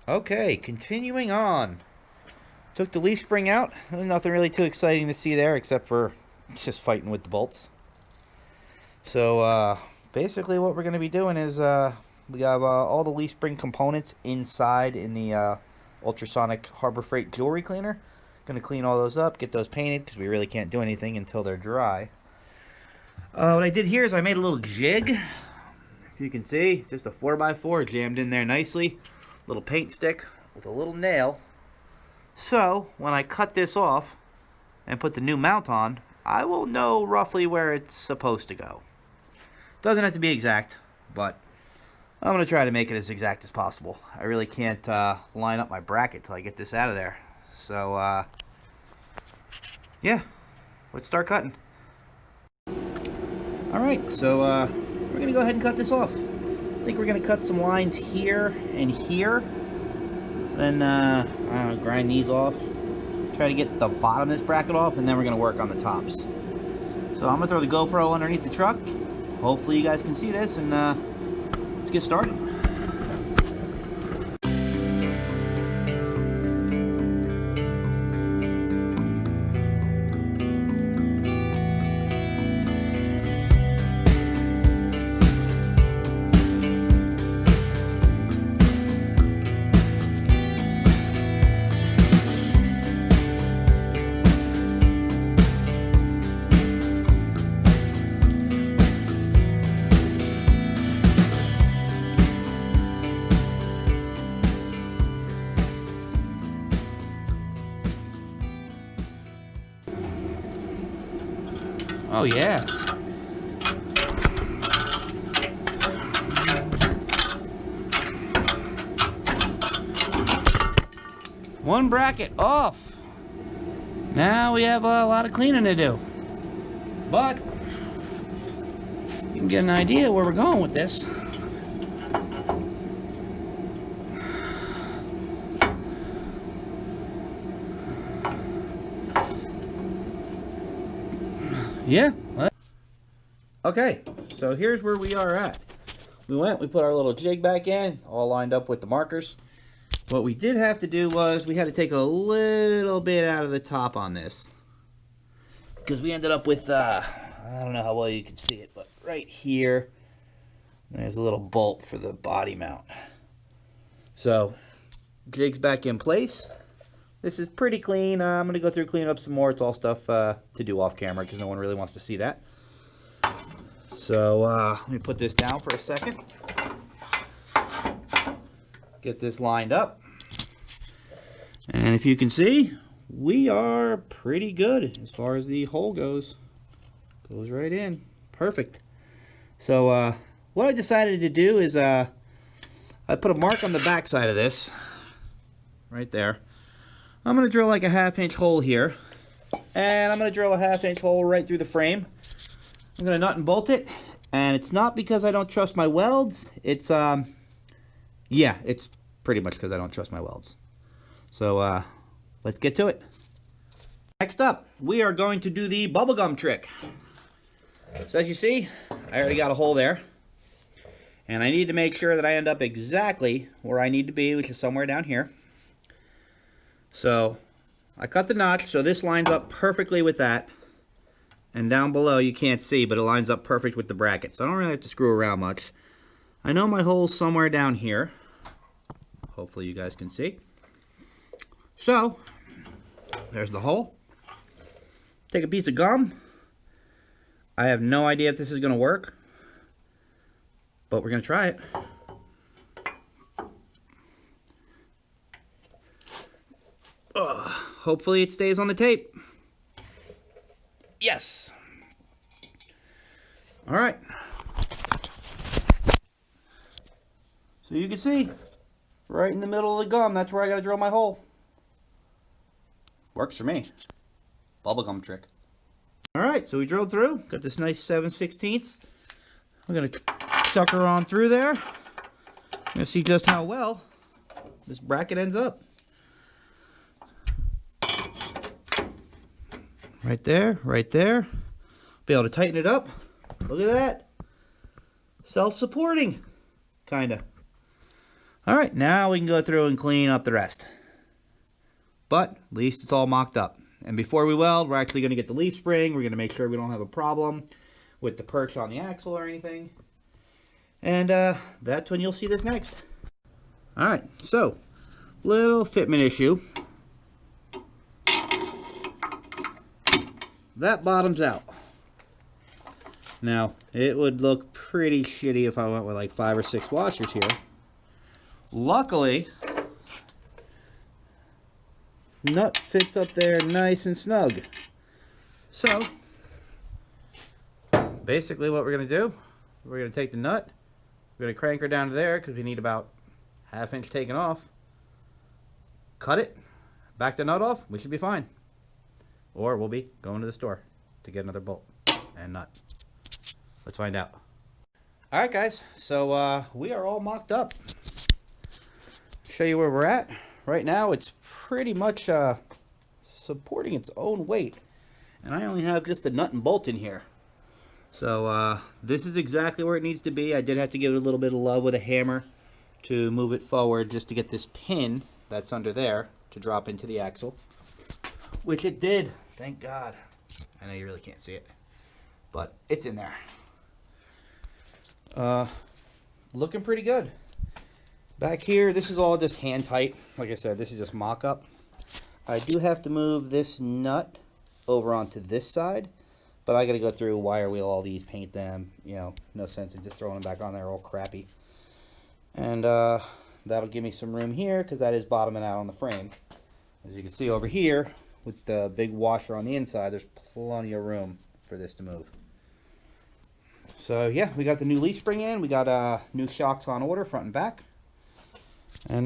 Okay, continuing on. Took the leaf spring out. Nothing really too exciting to see there except for just fighting with the bolts. So basically what we're going to be doing is we have all the leaf spring components inside in the ultrasonic Harbor Freight jewelry cleaner. Going to clean all those up, get those painted because we really can't do anything until they're dry. What I did here is I made a little jig. If you can see, it's just a 4x4 jammed in there nicely. Little paint stick with a little nail. So when I cut this off and put the new mount on, I will know roughly where it's supposed to go. Doesn't have to be exact, but I'm going to try to make it as exact as possible. I really can't line up my bracket till I get this out of there. So yeah, let's start cutting. Alright, so we're going to go ahead and cut this off. I think we're going to cut some lines here and here. Then I don't know, grind these off. Try to get the bottom of this bracket off, and then we're going to work on the tops. So I'm going to throw the GoPro underneath the truck. Hopefully you guys can see this, and let's get started. Oh yeah. One bracket off. Now we have a lot of cleaning to do. But you can get an idea where we're going with this. Yeah. Okay, so here's where we are at. We put our little jig back in, all lined up with the markers. What we did have to do was we had to take a little bit out of the top on this. Because we ended up with, I don't know how well you can see it, but right here, there's a little bolt for the body mount. So, jig's back in place. This is pretty clean. I'm going to go through clean up some more. It's all stuff to do off camera because no one really wants to see that. So let me put this down for a second. Get this lined up. And if you can see, we are pretty good as far as the hole goes. Goes right in. Perfect. So what I decided to do is I put a mark on the back side of this. Right there. I'm going to drill like a 1/2 inch hole here, and I'm going to drill a 1/2 inch hole right through the frame. I'm going to nut and bolt it, and it's not because I don't trust my welds. It's yeah, it's pretty much because I don't trust my welds. So let's get to it. Next up, we are going to do the bubblegum trick. So as you see, I already got a hole there, and I need to make sure that I end up exactly where I need to be, which is somewhere down here. So I cut the notch so this lines up perfectly with that, and down below you can't see, but it lines up perfect with the bracket, so I don't really have to screw around much. I know my hole's somewhere down here. Hopefully you guys can see. So there's the hole. Take a piece of gum. I have no idea if this is going to work, but we're going to try it. Hopefully it stays on the tape. Yes. All right. So you can see, right in the middle of the gum, that's where I got to drill my hole. Works for me. Bubblegum trick. All right, so we drilled through. Got this nice 7/16. I'm going to chuck her on through there. I'm going to see just how well this bracket ends up. Right there, right there. Be able to tighten it up. Look at that. Self-supporting, kind of. Alright, now we can go through and clean up the rest. But at least it's all mocked up. And before we weld, we're actually going to get the leaf spring. We're going to make sure we don't have a problem with the perch on the axle or anything. And that's when you'll see this next. Alright, so little fitment issue. That bottom's out. Now, it would look pretty shitty if I went with like 5 or 6 washers here. Luckily, nut fits up there nice and snug. So, basically what we're going to do, we're going to take the nut, we're going to crank her down to there because we need about 1/2 inch taken off. Cut it, back the nut off, we should be fine. Or we'll be going to the store to get another bolt and nut. Let's find out. Alright guys, so we are all mocked up. Show you where we're at. Right now it's pretty much supporting its own weight. And I only have just a nut and bolt in here. So this is exactly where it needs to be. I did have to give it a little bit of love with a hammer to move it forward just to get this pin that's under there to drop into the axle. Which it did, thank God. I know you really can't see it, but it's in there. Looking pretty good. Back here, this is all just hand tight. Like I said, this is just mock-up. I do have to move this nut over onto this side, but I gotta go through, wire wheel all these, paint them. You know, no sense in just throwing them back on there all crappy. And that'll give me some room here because that is bottoming out on the frame. As you can see over here, with the big washer on the inside, there's plenty of room for this to move. So yeah, we got the new leaf spring in. We got new shocks on order, front and back. And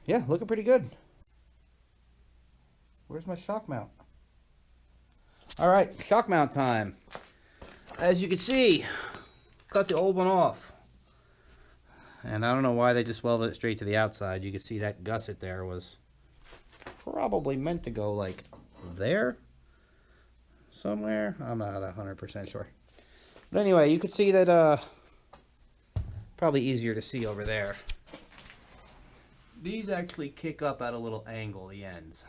yeah, looking pretty good. Where's my shock mount? Alright, shock mount time. As you can see, cut the old one off. And I don't know why they just welded it straight to the outside. You can see that gusset there was probably meant to go like there somewhere. I'm not 100% sure. But anyway, you can see that probably easier to see over there. These actually kick up at a little angle, the ends.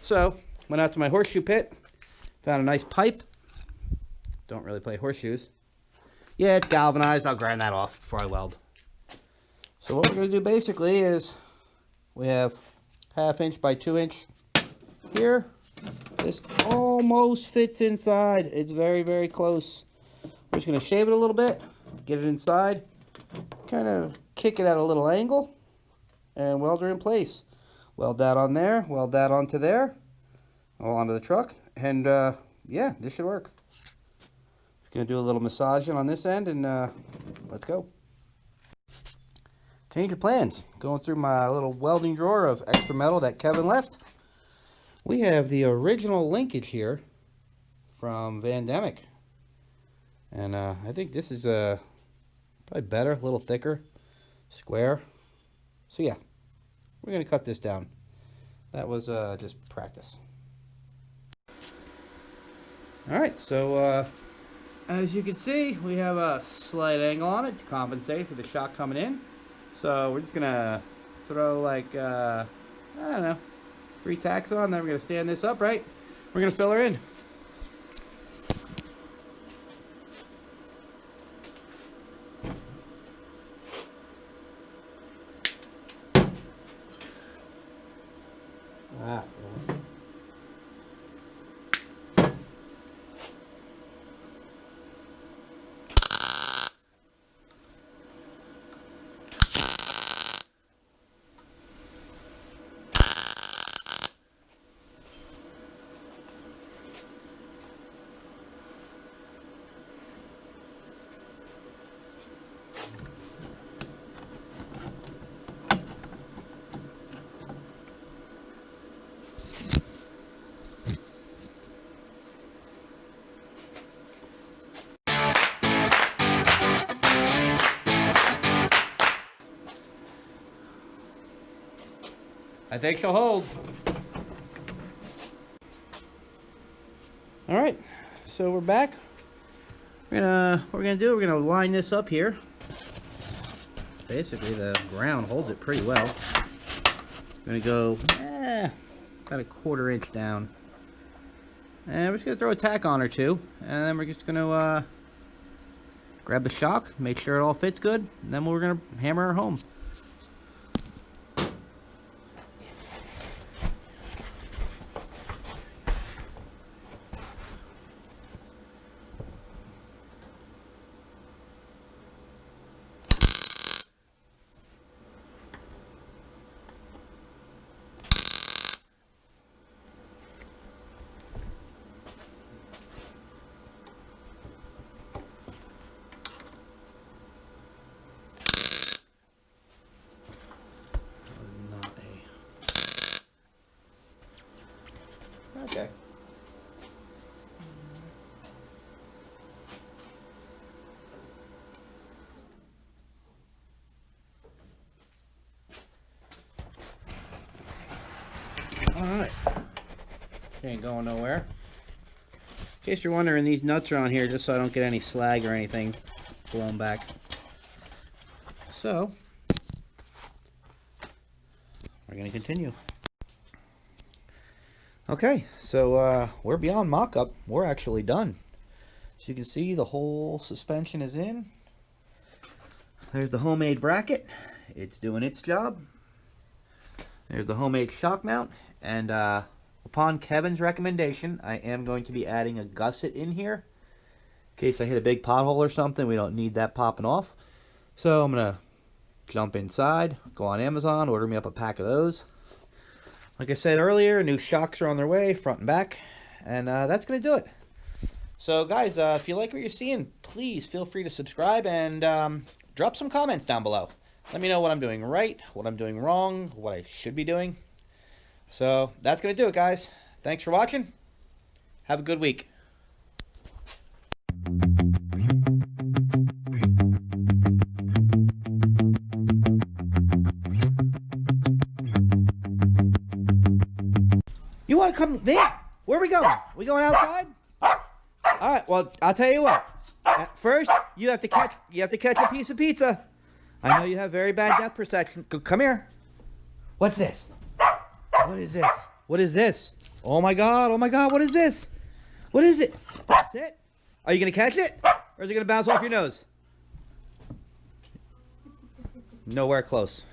So, went out to my horseshoe pit, found a nice pipe. Don't really play horseshoes. Yeah, it's galvanized. I'll grind that off before I weld. So what we're going to do basically is we have 1/2 inch by 2 inch here. This almost fits inside. It's very, very close. We're just going to shave it a little bit, get it inside, kind of kick it at a little angle, and weld her in place. Weld that on there, weld that onto there, all onto the truck, and yeah, this should work. Just going to do a little massaging on this end, and let's go. Change of plans. Going through my little welding drawer of extra metal that Kevin left. We have the original linkage here from Van Demick. And I think this is probably better, a little thicker, square. So yeah, we're going to cut this down. That was just practice. Alright, so as you can see, we have a slight angle on it to compensate for the shock coming in. So we're just going to throw like, I don't know, 3 tacks on, then we're going to stand this upright. We're going to fill her in. I think she'll hold. All right, so we're back. What we're gonna do, we're gonna line this up here. basically the ground holds it pretty well. I'm gonna go about a 1/4 inch down. And we're just gonna throw a tack on or two, and then we're just gonna grab the shock, make sure it all fits good, and then we're gonna hammer her home. Okay. Alright. She ain't going nowhere. In case you're wondering, these nuts are on here just so I don't get any slag or anything blown back. So, we're going to continue. Okay, so we're beyond mock-up. We're actually done. So you can see the whole suspension is in. There's the homemade bracket. It's doing its job. There's the homemade shock mount. And upon Kevin's recommendation, I am going to be adding a gusset in here. In case I hit a big pothole or something, we don't need that popping off. So I'm going to jump inside, go on Amazon, order me up a pack of those. Like I said earlier, new shocks are on their way, front and back, and that's going to do it. So guys, if you like what you're seeing, please feel free to subscribe and drop some comments down below. Let me know what I'm doing right, what I'm doing wrong, what I should be doing. So that's going to do it, guys. Thanks for watching. Have a good week. You want to come there? Where are we going? We going outside? All right. Well, I'll tell you what. At first, you have to catch a piece of pizza. I know you have very bad depth perception. Come here. What's this? What is this? What is this? Oh my God! Oh my God! What is this? What is it? That's it. Are you gonna catch it, or is it gonna bounce off your nose? Nowhere close.